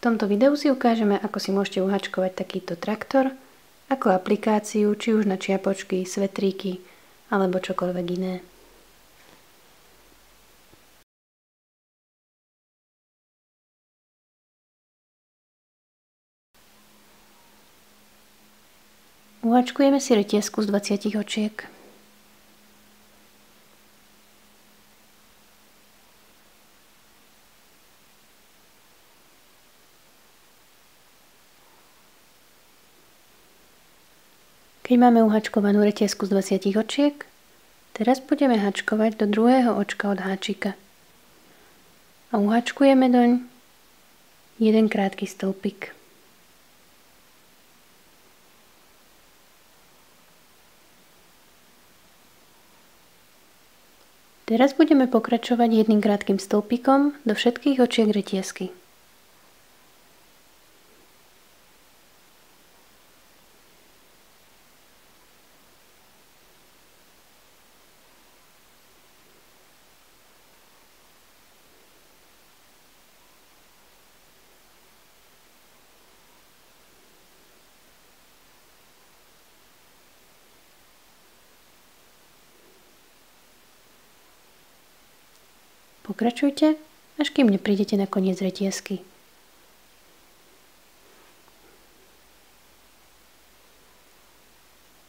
V tomto videu si ukážeme, ako si môžete uhačkovať takýto traktor, ako aplikáciu, či už na čiapočky, svetríky alebo čokoľvek iné. Uhačkujeme si retiesku z 20 očiek. Keď máme uhačkovanú retiesku z 20 očiek, teraz budeme hačkovať do druhého očka od háčika. A uhačkujeme doň jeden krátky stĺpik. Teraz budeme pokračovať jedným krátkym stĺpikom do všetkých očiek retiesky. Pokračujte, až kým neprídete na koniec retiesky.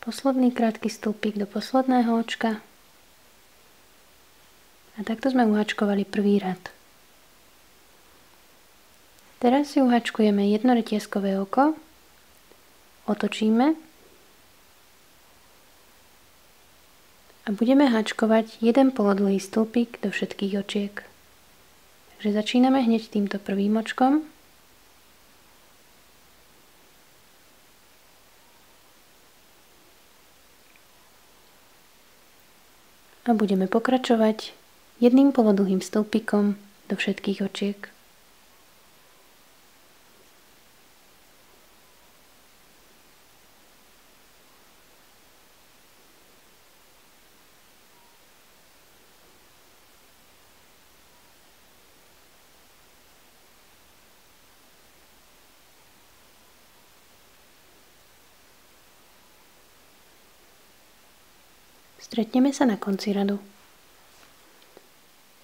Posledný krátky stĺpik do posledného očka. A takto sme uhačkovali prvý rad. Teraz si uhačkujeme jedno retieskové oko, otočíme a budeme hačkovať jeden polodlhý stĺpik do všetkých očiek. Takže začíname hneď týmto prvým očkom. A budeme pokračovať jedným polodlhým stĺpikom do všetkých očiek. Stretneme sa na konci radu.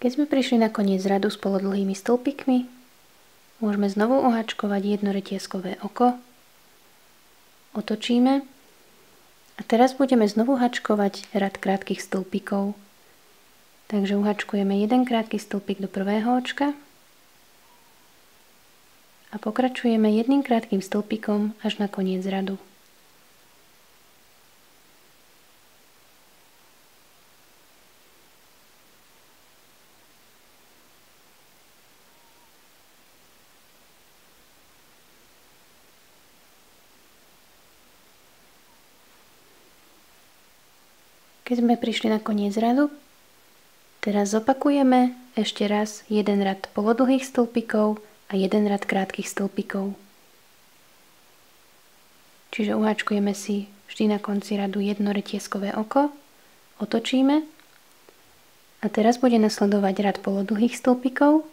Keď sme prišli na koniec radu s polodlhými stĺpikmi, môžeme znovu uhačkovať jedno retieskové oko, otočíme a teraz budeme znovu hačkovať rad krátkych stĺpikov. Takže uhačkujeme jeden krátky stĺpik do prvého očka a pokračujeme jedným krátkym stĺpikom až na koniec radu. Keď sme prišli na koniec radu, teraz zopakujeme ešte raz jeden rad polodlhých stĺpikov a jeden rad krátkych stĺpikov. Čiže uhačkujeme si vždy na konci radu jedno retieskové oko, otočíme a teraz bude nasledovať rad polodlhých stĺpikov.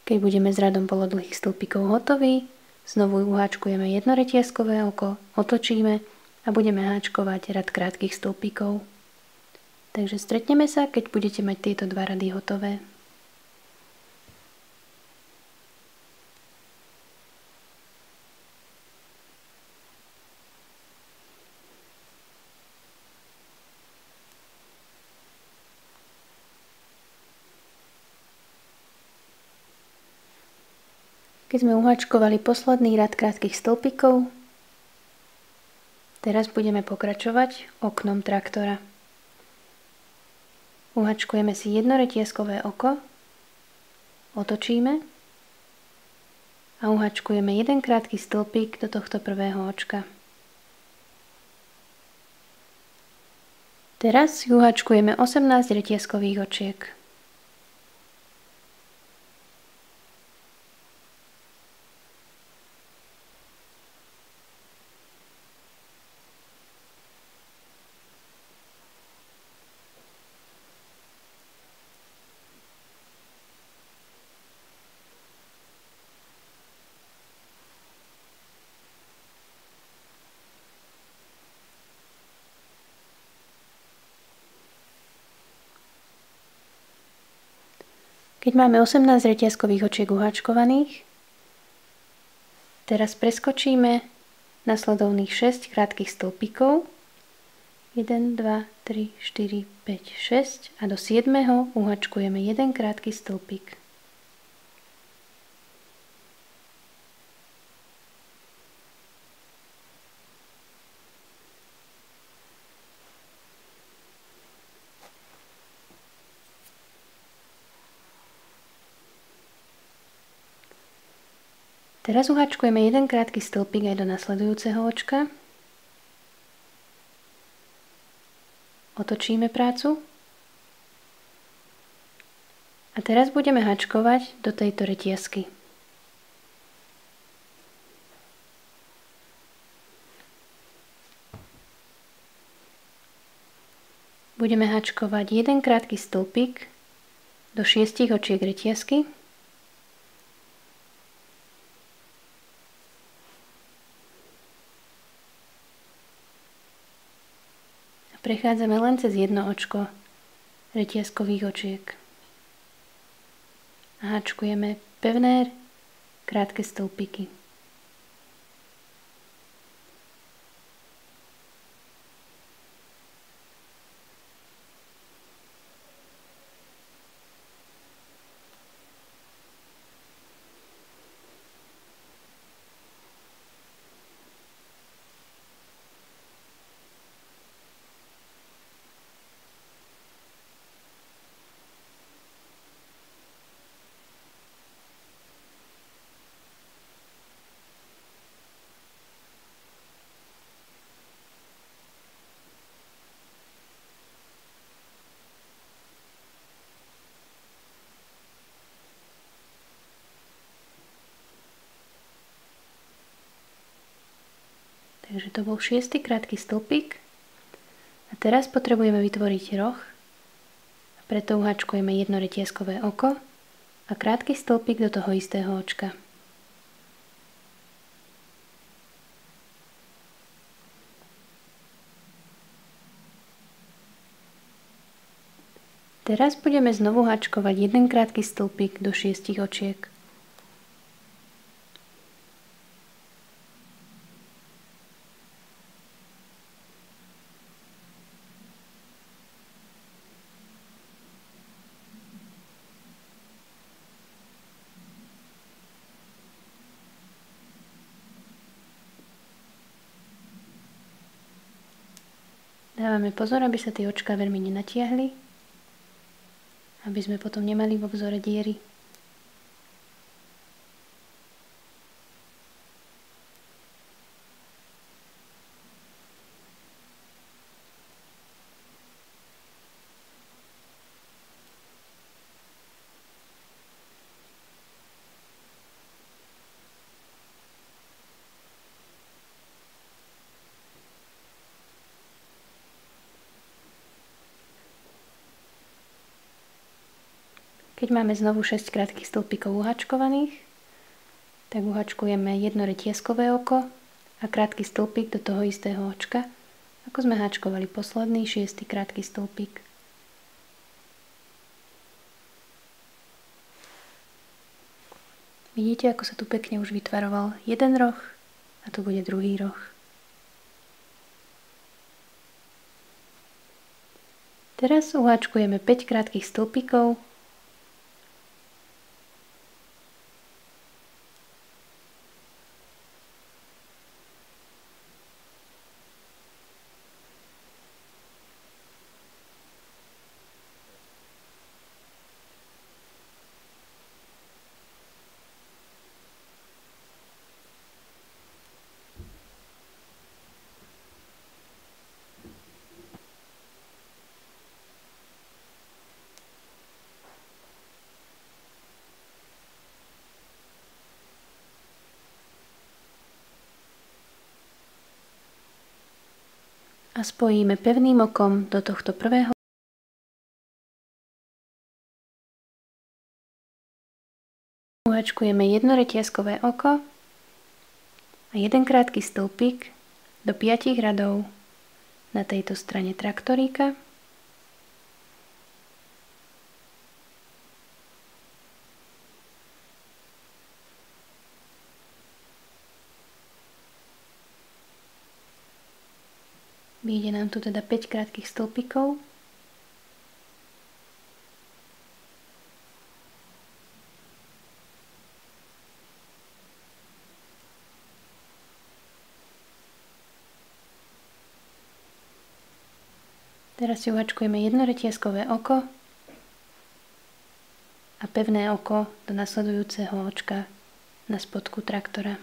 Keď budeme s radom polodlhých stĺpikov hotoví, znovu uhačkujeme jedno retieskové oko, otočíme a budeme háčkovať rad krátkych stĺpikov. Takže stretneme sa, keď budete mať tieto dva rady hotové. Keď sme uhačkovali posledný rad krátkych stĺpikov, teraz budeme pokračovať oknom traktora. Uhačkujeme si jedno retieskové oko, otočíme a uhačkujeme jeden krátky stĺpik do tohto prvého očka. Teraz si uhačkujeme 18 retieskových očiek. Keď máme 18 reťazkových očiek uháčkovaných, teraz preskočíme nasledovných 6 krátkych stĺpikov. 1, 2, 3, 4, 5, 6 a do 7. uháčkujeme jeden krátky stĺpik. Teraz uháčkujeme jeden krátky stĺpik aj do nasledujúceho očka. Otočíme prácu. A teraz budeme háčkovať do tejto reťazky. Budeme háčkovať jeden krátky stĺpik do 6 očiek reťazky. Prechádzame len cez jedno očko reťazkových očiek. A háčkujeme pevné, krátke stĺpiky. Takže to bol 6. krátky stĺpik. A teraz potrebujeme vytvoriť roh. A preto uháčkujeme jedno reťazkové oko a krátky stĺpik do toho istého očka. Teraz budeme znovu háčkovať jeden krátky stĺpik do 6 očiek. Dávame pozor, aby sa tie očká veľmi nenatiahli, aby sme potom nemali vo vzore diery. Keď máme znovu 6 krátkych stĺpikov uháčkovaných, tak uháčkujeme jedno reťazkové oko a krátky stĺpik do toho istého očka, ako sme háčkovali posledný 6. krátky stĺpik. Vidíte, ako sa tu pekne už vytvaroval jeden roh a tu bude druhý roh. Teraz uháčkujeme 5 krátkych stĺpikov a spojíme pevným okom do tohto prvého. Uháčkujeme jedno reťazkové oko a jeden krátky stĺpik do 5 radov na tejto strane traktoríka. Vyjde nám tu teda 5 krátkych stĺpikov. Teraz si uhačkujeme jedno reťazkové oko a pevné oko do nasledujúceho očka na spodku traktora.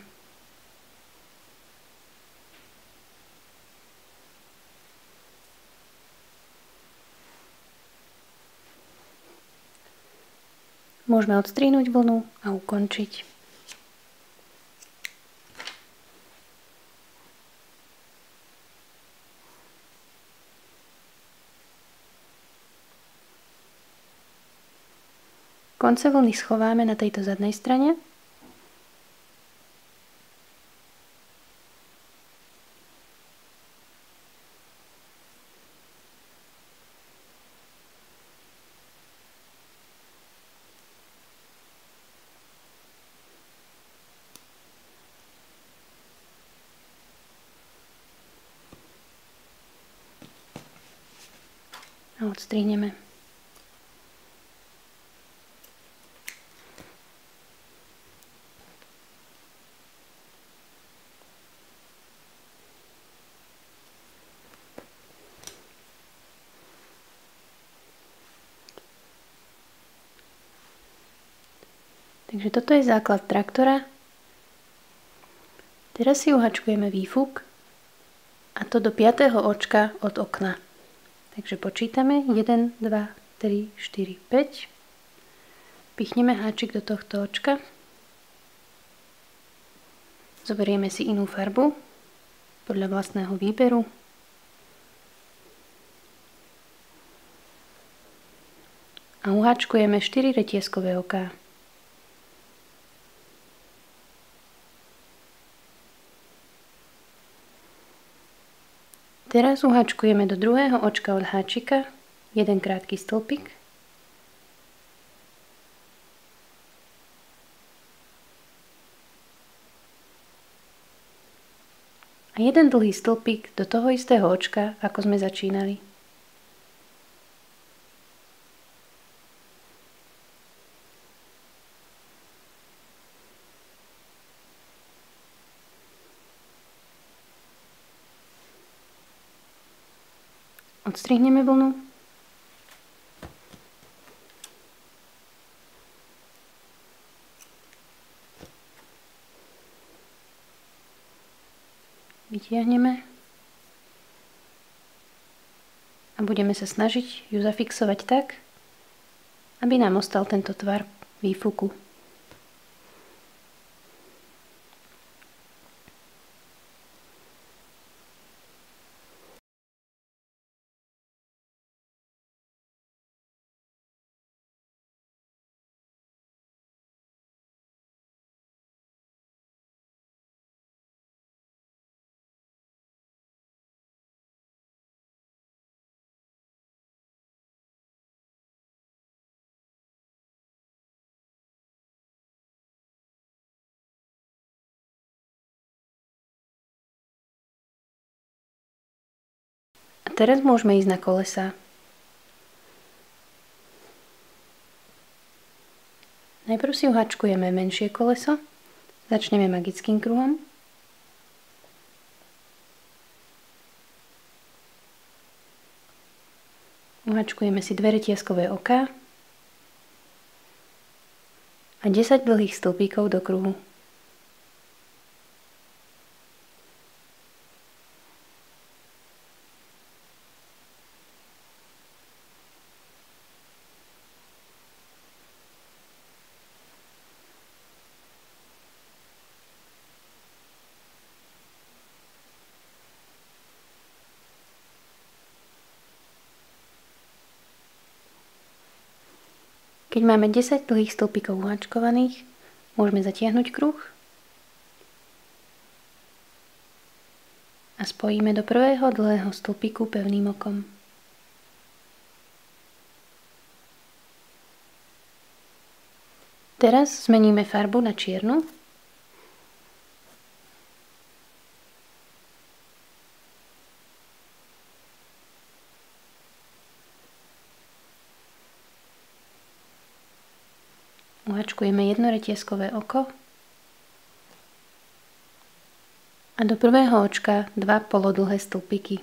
Môžeme odstrihnúť vlnu a ukončiť. Konce vlny schováme na tejto zadnej strane. A odstrihneme. Takže toto je základ traktora. Teraz si uhačkujeme výfuk a to do 5. očka od okna. Takže počítame 1, 2, 3, 4, 5. Pichneme háčik do tohto očka. Zoberieme si inú farbu podľa vlastného výberu. A uhačkujeme 4 reťazkové oká. Teraz uhačkujeme do druhého očka od háčika jeden krátky stĺpik. A jeden dlhý stĺpik do toho istého očka, ako sme začínali. Odstrihneme vlnu. Vytiahneme. A budeme sa snažiť ju zafixovať tak, aby nám ostal tento tvar výfuku. A teraz môžeme ísť na kolesá. Najprv si uhačkujeme menšie koleso. Začneme magickým kruhom. Uhačkujeme si 2 reťazkové oká a 10 dlhých stĺpikov do kruhu. Keď máme 10 dlhých stĺpikov uhačkovaných, môžeme zatiahnuť kruh a spojíme do prvého dlhého stĺpiku pevným okom. Teraz zmeníme farbu na čiernu. Uhačkujeme jedno retieskové oko a do prvého očka 2 polodlhé stĺpiky.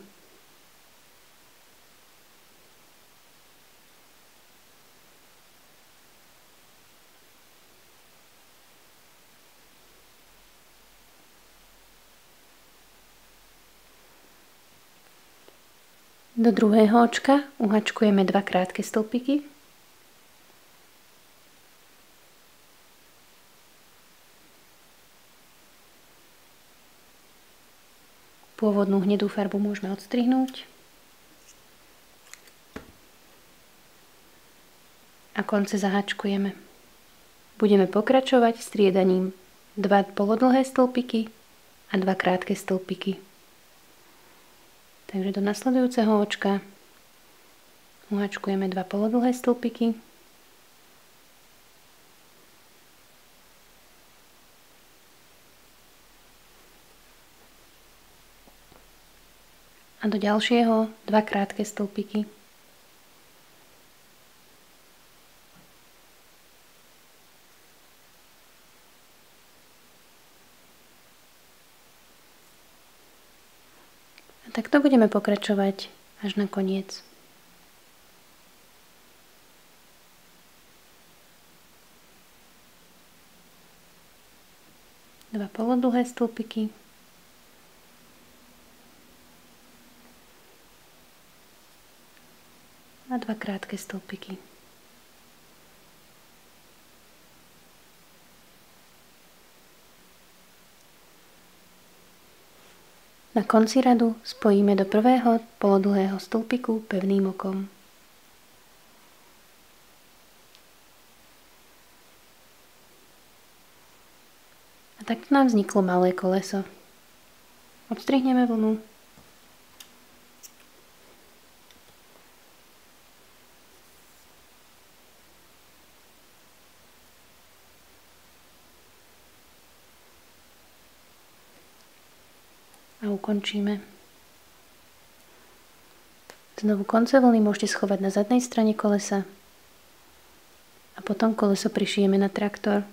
Do druhého očka uhačkujeme 2 krátke stĺpiky. Pôvodnú hnedú farbu môžeme odstrihnúť. A konce zahačkujeme. Budeme pokračovať striedaním 2 polodlhé stĺpiky a 2 krátke stĺpiky. Takže do nasledujúceho očka uhačkujeme 2 polodlhé stĺpiky a do ďalšieho 2 krátke stĺpiky. A takto budeme pokračovať až na koniec. Dva polodlhé stĺpiky a 2 krátke stĺpiky. Na konci radu spojíme do prvého polodlhého stĺpiku pevným okom. A takto nám vzniklo malé koleso. Odstrihneme vlnu. A ukončíme. Znovu konce vlny môžete schovať na zadnej strane kolesa a potom koleso prišijeme na traktor.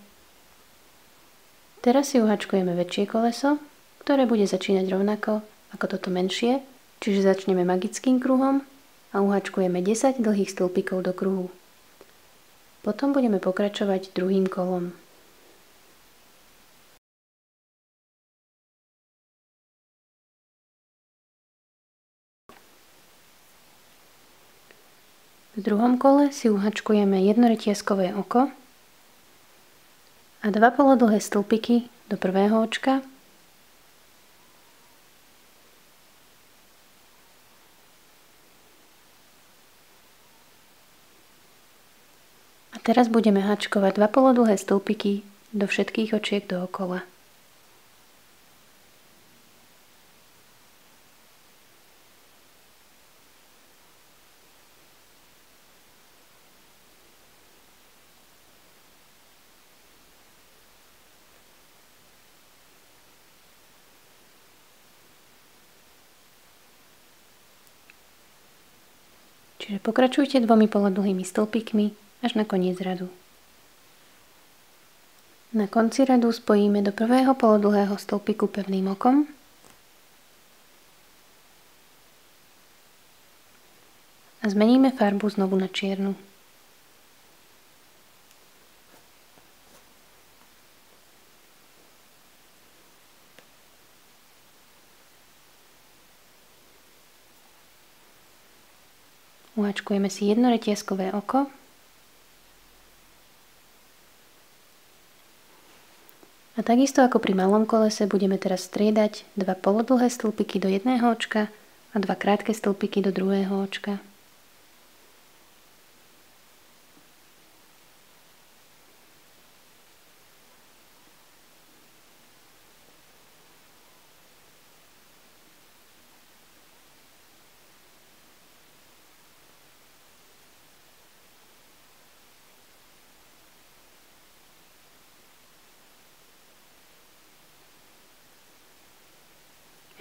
Teraz si uhačkujeme väčšie koleso, ktoré bude začínať rovnako ako toto menšie, čiže začneme magickým kruhom a uhačkujeme 10 dlhých stĺpikov do kruhu. Potom budeme pokračovať druhým kolom. V druhom kole si uhačkujeme jedno retieskové oko a 2 polodlhé stĺpiky do prvého očka a teraz budeme hačkovať 2 polodlhé stĺpiky do všetkých očiek dookola. Čiže pokračujte 2 polodlhými stĺpikmi až na koniec radu. Na konci radu spojíme do prvého polodlhého stĺpiku pevným okom a zmeníme farbu znovu na čiernu. Uhačkujeme si jedno retieskové oko a takisto ako pri malom kolese budeme teraz striedať 2 polodlhé stĺpiky do jedného očka a 2 krátke stĺpiky do druhého očka.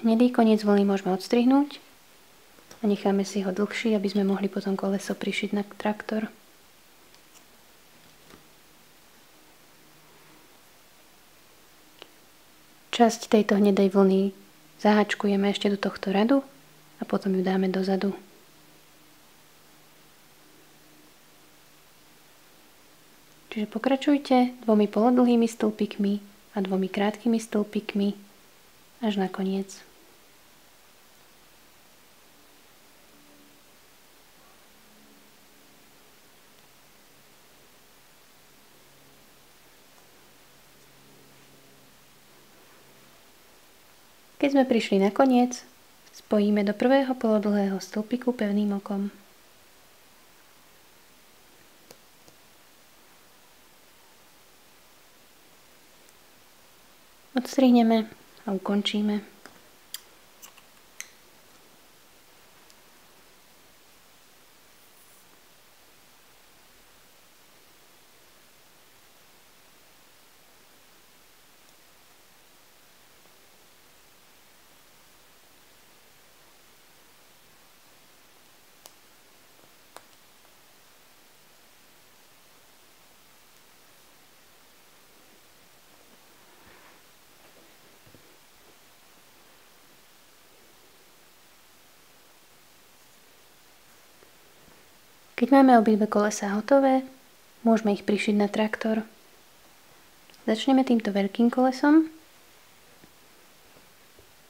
Hnedý koniec vlny môžeme odstrihnúť a necháme si ho dlhší, aby sme mohli potom koleso prišiť na traktor. Časť tejto hnedej vlny zaháčkujeme ešte do tohto radu a potom ju dáme dozadu. Čiže pokračujte 2 polodlhými stĺpikmi a 2 krátkými stĺpikmi až na koniec. Keď sme prišli na koniec, spojíme do prvého polodlhého stĺpiku pevným okom. Odstrihneme a ukončíme. Keď máme obidve kolesá hotové, môžeme ich prišiť na traktor. Začneme týmto veľkým kolesom.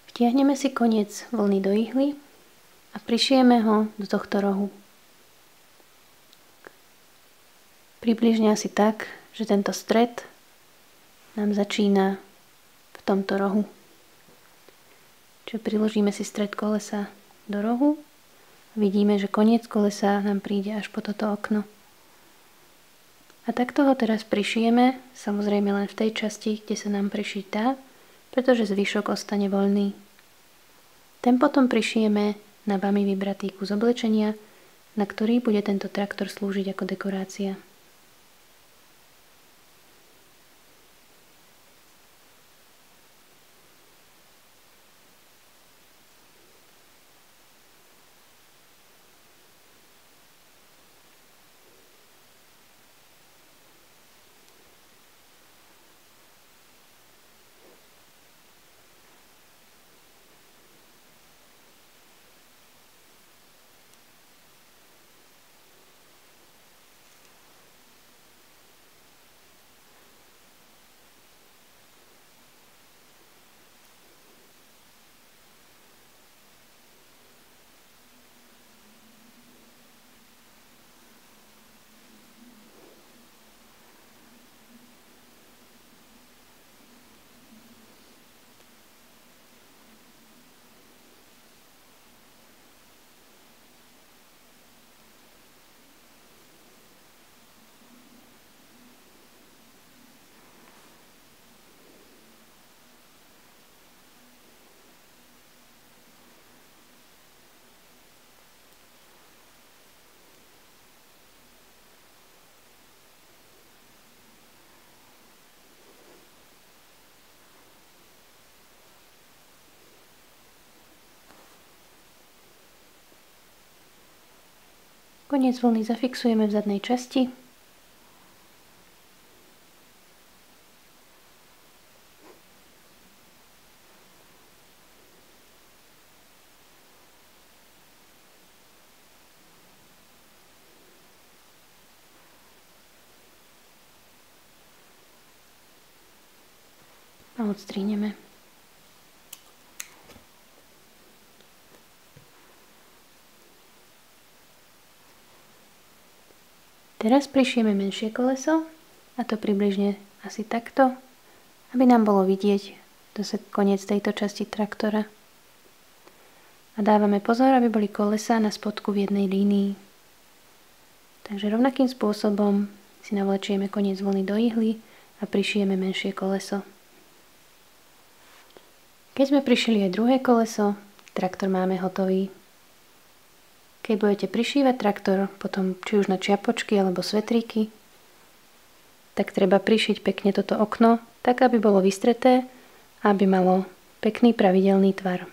Vtiahneme si koniec vlny do ihly a prišijeme ho do tohto rohu. Približne asi tak, že tento stred nám začína v tomto rohu. Čiže priložíme si stred kolesa do rohu. Vidíme, že koniec kolesa nám príde až po toto okno. A takto ho teraz prišijeme, samozrejme len v tej časti, kde sa nám prišiť dá, pretože zvyšok ostane voľný. Ten potom prišijeme na vami vybratý kus oblečenia, na ktorý bude tento traktor slúžiť ako dekorácia. Koniec vlny zafixujeme v zadnej časti. A odstrihneme. Teraz prišijeme menšie koleso, a to približne asi takto, aby nám bolo vidieť zase koniec tejto časti traktora. A dávame pozor, aby boli kolesá na spodku v jednej línii. Takže rovnakým spôsobom si navlečieme koniec vlny do ihly a prišijeme menšie koleso. Keď sme prišili aj druhé koleso, traktor máme hotový. Keď budete prišívať traktor, potom či už na čiapočky alebo svetríky, tak treba prišiť pekne toto okno, tak aby bolo vystreté a aby malo pekný pravidelný tvar.